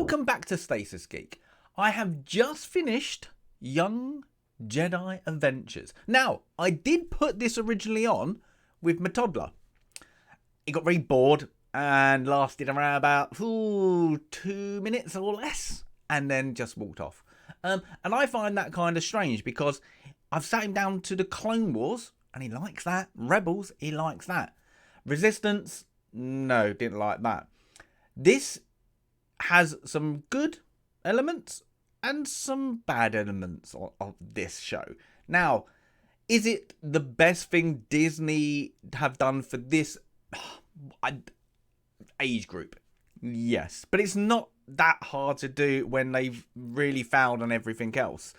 Welcome back to Stasis, Geek. I have just finished Young Jedi Adventures. Now, I did put this originally on with my toddler. He got very bored and lasted around about 2 minutes or less and then just walked off. And I find that kind of strange because I've sat him down to the Clone Wars and he likes that. Rebels, he likes that. Resistance, no, didn't like that. This has some good elements and some bad elements of this show. Now, is it the best thing Disney have done for this age group? Yes, but it's not that hard to do when they've really fouled on everything else.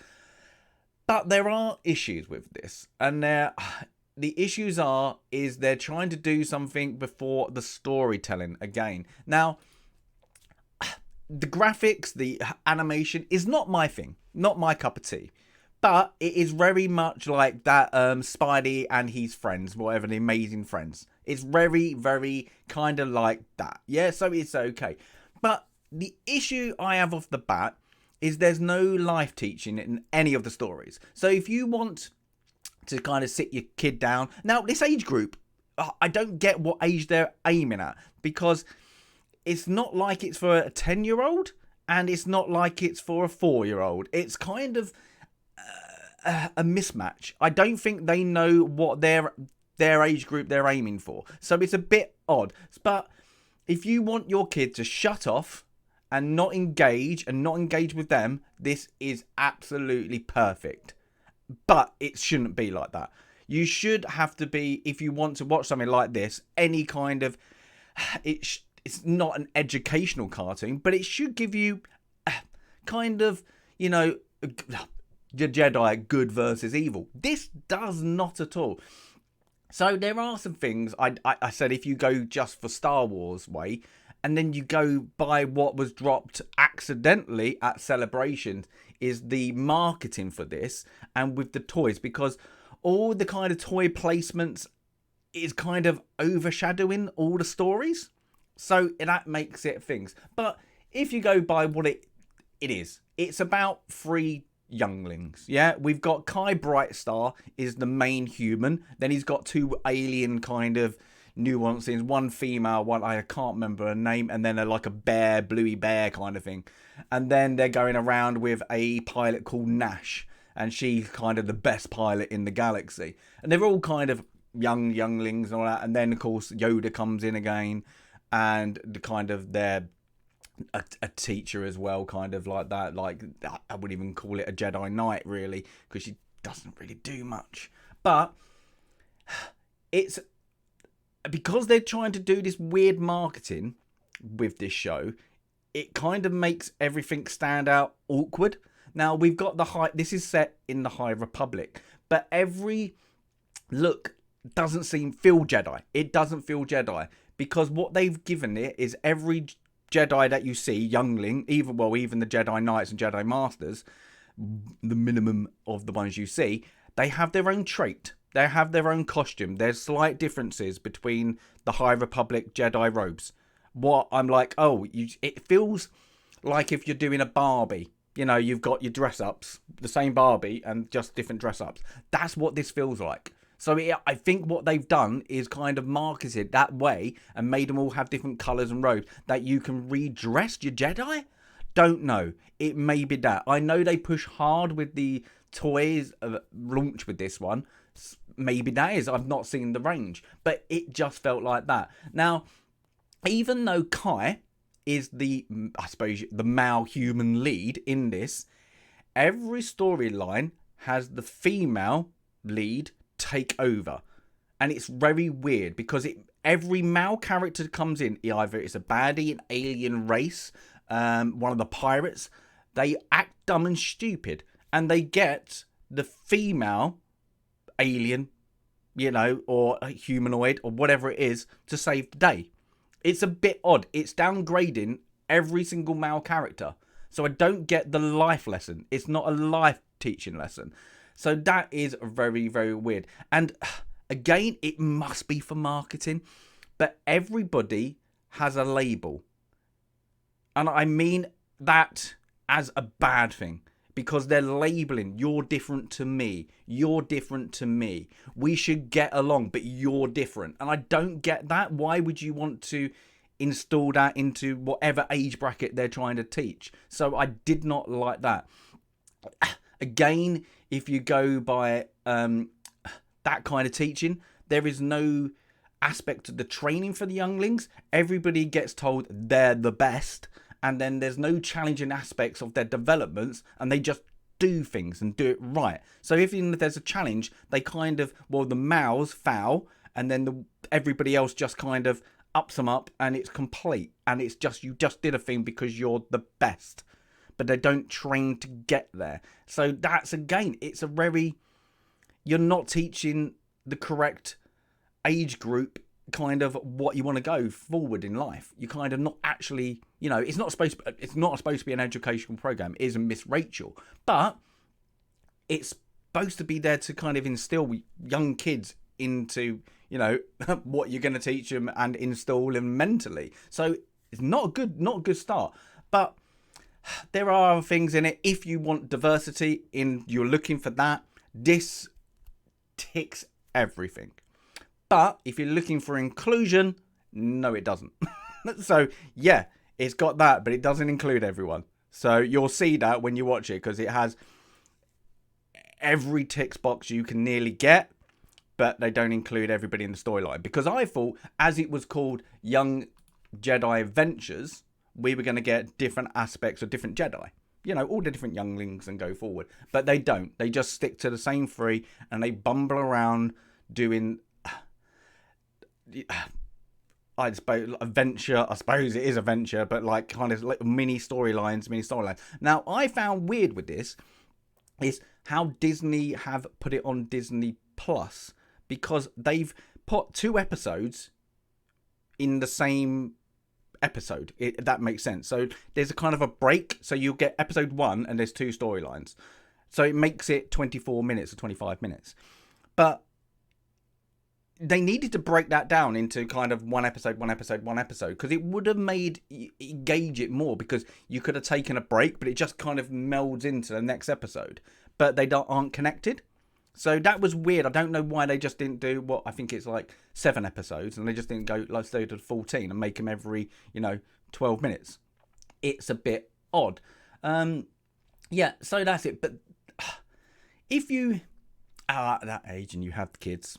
But there are issues with this, and the issues is they're trying to do something before the storytelling again. Now, the graphics, the animation is not my thing, not my cup of tea. But it is very much like that Spidey and his friends, whatever, the Amazing Friends. It's very, very kind of like that. Yeah, so it's okay. But the issue I have off the bat is there's no life teaching in any of the stories. So if you want to kind of sit your kid down... Now, this age group, I don't get what age they're aiming at. Because it's not like it's for a 10-year-old and it's not like it's for a 4-year-old. It's kind of a mismatch. I don't think they know what their age group they're aiming for. So it's a bit odd. But if you want your kid to shut off and not engage with them, this is absolutely perfect. But it shouldn't be like that. You should have to be, if you want to watch something like this, any kind of... It's not an educational cartoon, but it should give you kind of, you know, the Jedi good versus evil. This does not at all. So there are some things, I said if you go just for Star Wars way, and then you go by what was dropped accidentally at Celebration, is the marketing for this, and with the toys, because all the kind of toy placements is kind of overshadowing all the stories. So that makes it things. But if you go by what it is, it's about 3 younglings. Yeah, we've got Kai Brightstar is the main human. Then he's got 2 alien kind of nuances. One female, one I can't remember her name, and then like a bear, bluey bear kind of thing. And then they're going around with a pilot called Nash, and she's kind of the best pilot in the galaxy. And they're all kind of younglings and all that. And then of course Yoda comes in again. And the kind of they're a teacher as well, kind of like that. Like, I wouldn't even call it a Jedi Knight, really, because she doesn't really do much. But it's because they're trying to do this weird marketing with this show, it kind of makes everything stand out awkward. Now, we've got this is set in the High Republic, but every look doesn't feel Jedi. It doesn't feel Jedi. Because what they've given it is every Jedi that you see, youngling, even the Jedi Knights and Jedi Masters, the minimum of the ones you see, they have their own trait. They have their own costume. There's slight differences between the High Republic Jedi robes. What I'm like, it feels like if you're doing a Barbie. You know, you've got your dress-ups, the same Barbie, and just different dress-ups. That's what this feels like. So I think what they've done is kind of marketed that way and made them all have different colours and robes that you can redress your Jedi? Don't know. It may be that. I know they push hard with the toys launch with this one. Maybe that is. I've not seen the range. But it just felt like that. Now, even though Kai is the male human lead in this, every storyline has the female lead take over, and it's very weird because every male character comes in, either it's a baddie, an alien race, one of the pirates, they act dumb and stupid, and they get the female alien, you know, or a humanoid or whatever it is to save the day. It's a bit odd. It's downgrading every single male character, so I don't get the life lesson. It's not a life teaching lesson. So that is very, very weird. And again, it must be for marketing. But everybody has a label. And I mean that as a bad thing, because they're labeling, you're different to me, you're different to me, we should get along, but you're different. And I don't get that. Why would you want to install that into whatever age bracket they're trying to teach? So I did not like that. Again, if you go by that kind of teaching, there is no aspect of the training for the younglings. Everybody gets told they're the best, and then there's no challenging aspects of their developments, and they just do things and do it right. So even if there's a challenge, they kind of, the mouths foul, and then everybody else just kind of ups them up, and it's complete. And it's just, you just did a thing because you're the best, but they don't train to get there. So that's, again, it's a very, you're not teaching the correct age group kind of what you want to go forward in life. You kind of not actually, it's not supposed to be an educational program. It isn't Miss Rachel, but it's supposed to be there to kind of instill young kids into, what you're going to teach them and install them mentally. So it's not a good start. But there are other things in it. If you want diversity you're looking for that, this ticks everything. But if you're looking for inclusion, no, it doesn't. So, yeah, it's got that, but it doesn't include everyone. So you'll see that when you watch it, because it has every tick box you can nearly get, but they don't include everybody in the storyline. Because I thought, as it was called Young Jedi Adventures, we were going to get different aspects of different Jedi. All the different younglings and go forward. But they don't. They just stick to the same three, and they bumble around doing... I suppose adventure. I suppose it is adventure, but like kind of like mini storylines. Now, I found weird with this is how Disney have put it on Disney Plus, because they've put 2 episodes in the same episode. That makes sense. So there's a kind of a break. So you'll get episode 1 and there's 2 storylines. So it makes it 24 minutes or 25 minutes. But they needed to break that down into kind of one episode, because it would have made engage it more, because you could have taken a break, but it just kind of melds into the next episode, but they aren't connected. So that was weird. I don't know why they just didn't do what I think it's like 7 episodes, and they just didn't go, let's do to 14 and make them every 12 minutes. It's a bit odd. Yeah, so that's it. But if you are at that age and you have kids,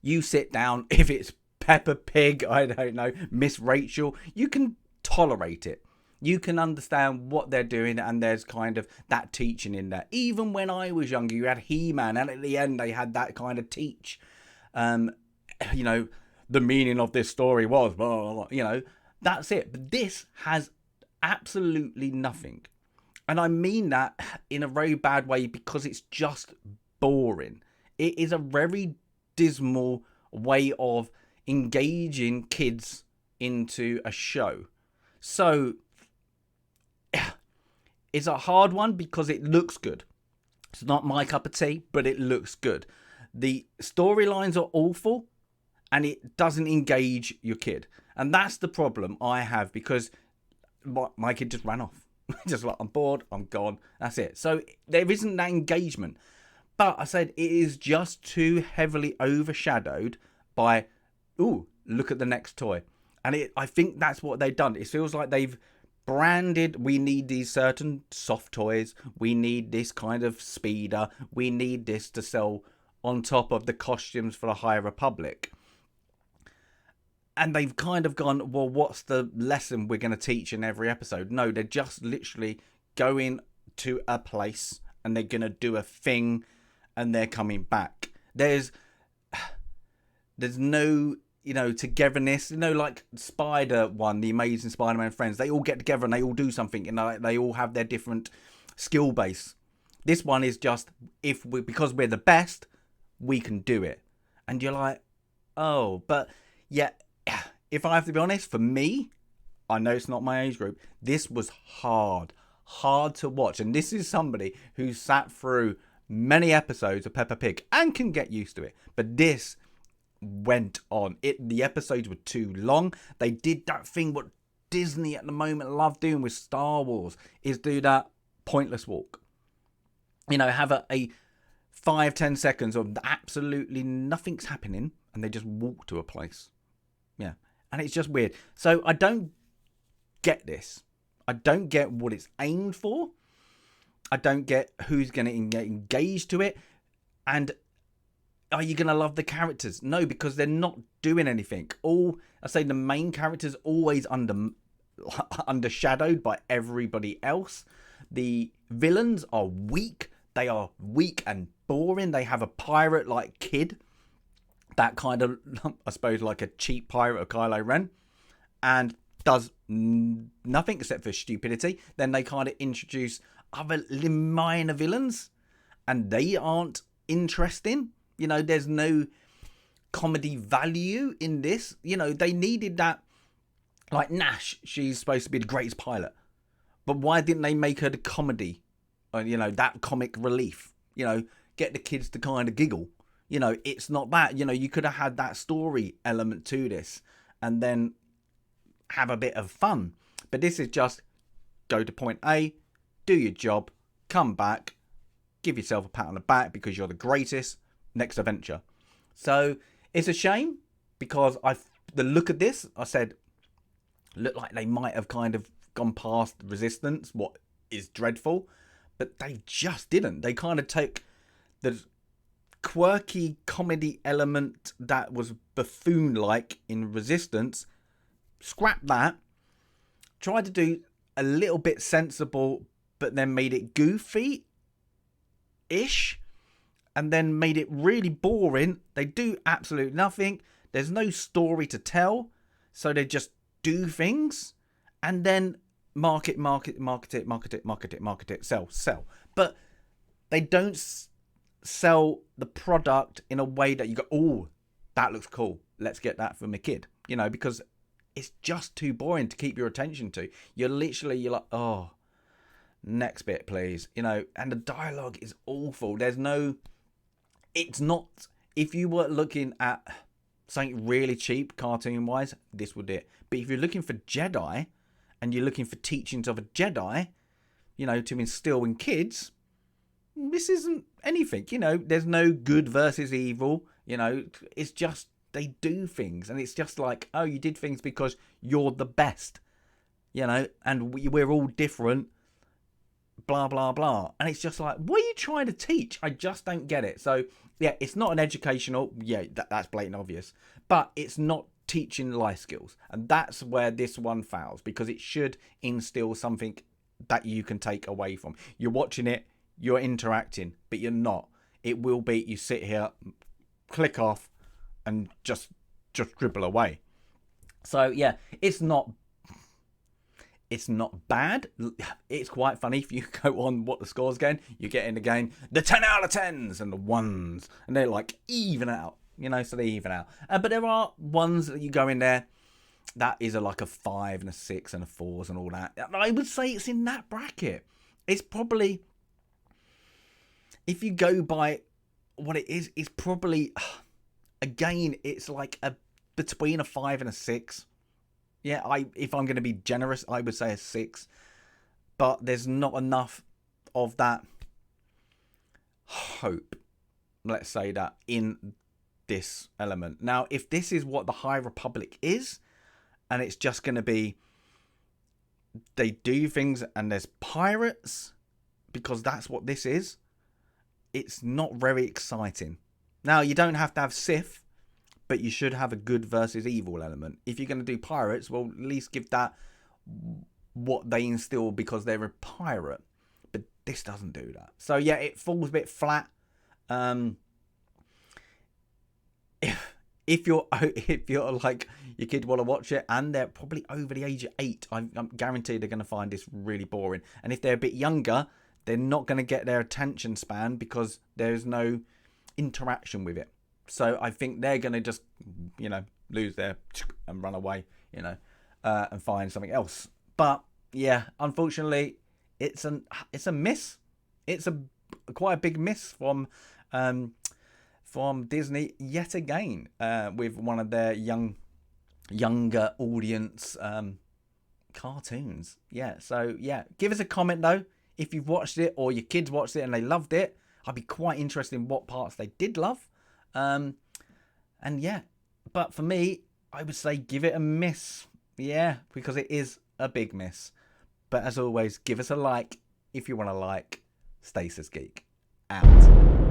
you sit down, if it's Peppa Pig, I don't know, Miss Rachel, you can tolerate it. You can understand what they're doing, and there's kind of that teaching in there. Even when I was younger, you had He-Man, and at the end they had that kind of teach. The meaning of this story was, blah, blah, blah, that's it. But this has absolutely nothing. And I mean that in a very bad way, because it's just boring. It is a very dismal way of engaging kids into a show. So it's a hard one, because it looks good. It's not my cup of tea, but it looks good. The storylines are awful, and it doesn't engage your kid. And that's the problem I have, because my kid just ran off. Just like, I'm bored, I'm gone, that's it. So there isn't that engagement. But I said it is just too heavily overshadowed by, look at the next toy. And I think that's what they've done. It feels like they've branded, we need these certain soft toys, we need this kind of speeder, we need this to sell on top of the costumes for the High Republic. And they've kind of gone, well, what's the lesson we're going to teach in every episode? No, they're just literally going to a place, and they're going to do a thing, and they're coming back. There's no, togetherness. Like Spider one, the Amazing Spider-Man friends, they all get together and they all do something, and they all have their different skill base. This one is just, because we're the best, we can do it. And you're like, oh, but yeah, if I have to be honest, for me, I know it's not my age group, this was hard to watch. And this is somebody who sat through many episodes of Peppa Pig and can get used to it. But this went on. The episodes were too long. They did that thing what Disney at the moment love doing with Star Wars is do that pointless walk. You know, have a 5-10 seconds of absolutely nothing's happening and they just walk to a place. Yeah. And it's just weird. So I don't get this. I don't get what it's aimed for. I don't get who's going to get engaged to it. And are you going to love the characters? No, because they're not doing anything. The main characters always undershadowed by everybody else. The villains are weak. They are weak and boring. They have a pirate-like kid. That kind of, I suppose, like a cheap pirate of Kylo Ren. And does nothing except for stupidity. Then they kind of introduce other minor villains. And they aren't interesting. You know, there's no comedy value in this. You know, they needed that. Like Nash, she's supposed to be the greatest pilot. But why didn't they make her the comedy? You know, that comic relief. You know, get the kids to kind of giggle. You know, it's not that. You know, you could have had that story element to this. And then have a bit of fun. But this is just go to point A, do your job, come back, give yourself a pat on the back because you're the greatest. Next adventure. So it's a shame because the look of this, I said, looked like they might have kind of gone past Resistance, what is dreadful, but they just didn't. They kind of take the quirky comedy element that was buffoon-like in Resistance, scrap that, tried to do a little bit sensible, but then made it goofy-ish, and then made it really boring. They do absolutely nothing. There's no story to tell, so they just do things, and then market it, sell. But they don't sell the product in a way that you go, oh, that looks cool. Let's get that for my kid. You know, because it's just too boring to keep your attention to. You're like, oh, next bit, please. You know, and the dialogue is awful. It's not, if you were looking at something really cheap cartoon-wise, this would it. But if you're looking for Jedi, and you're looking for teachings of a Jedi, you know, to instill in kids, this isn't anything. You know, there's no good versus evil. You know, it's just they do things. And it's just like, oh, you did things because you're the best. You know, and we're all different. Blah, blah, blah. And it's just like, what are you trying to teach? I just don't get it. So, yeah, it's not an educational. Yeah, that's blatant obvious. But it's not teaching life skills. And that's where this one fails. Because it should instill something that you can take away from. You're watching it. You're interacting. But you're not. It will be you sit here, click off, and just dribble away. So, yeah, it's not bad. It's quite funny if you go on what the score's going. You get in again the 10 out of 10s and the 1s, and they're like even out. You know, so they even out. But there are ones that you go in there that is like a 5 and a 6 and a 4s and all that. I would say it's in that bracket. It's probably, if you go by what it is, it's probably, again, it's like between a 5 and a 6. Yeah, if I'm going to be generous, I would say a 6. But there's not enough of that hope, let's say that, in this element. Now, if this is what the High Republic is, and it's just going to be, they do things and there's pirates, because that's what this is, it's not very exciting. Now, you don't have to have Sith, but you should have a good versus evil element. If you're going to do pirates, well, at least give that what they instill because they're a pirate. But this doesn't do that. So, yeah, it falls a bit flat. If you're like, your kid want to watch it and they're probably over the age of 8, I'm guaranteed they're going to find this really boring. And if they're a bit younger, they're not going to get their attention span because there's no interaction with it. So I think they're going to just, you know, lose their and run away, you know, and find something else. But yeah, unfortunately, it's a miss. It's quite a big miss from Disney yet again, with one of their younger audience cartoons. Yeah, so yeah, give us a comment though if you've watched it or your kids watched it and they loved it. I'd be quite interested in what parts they did love. And yeah, but for me, I would say give it a miss. Yeah, because it is a big miss. But as always, give us a like if you want to like. Stasis Geek out.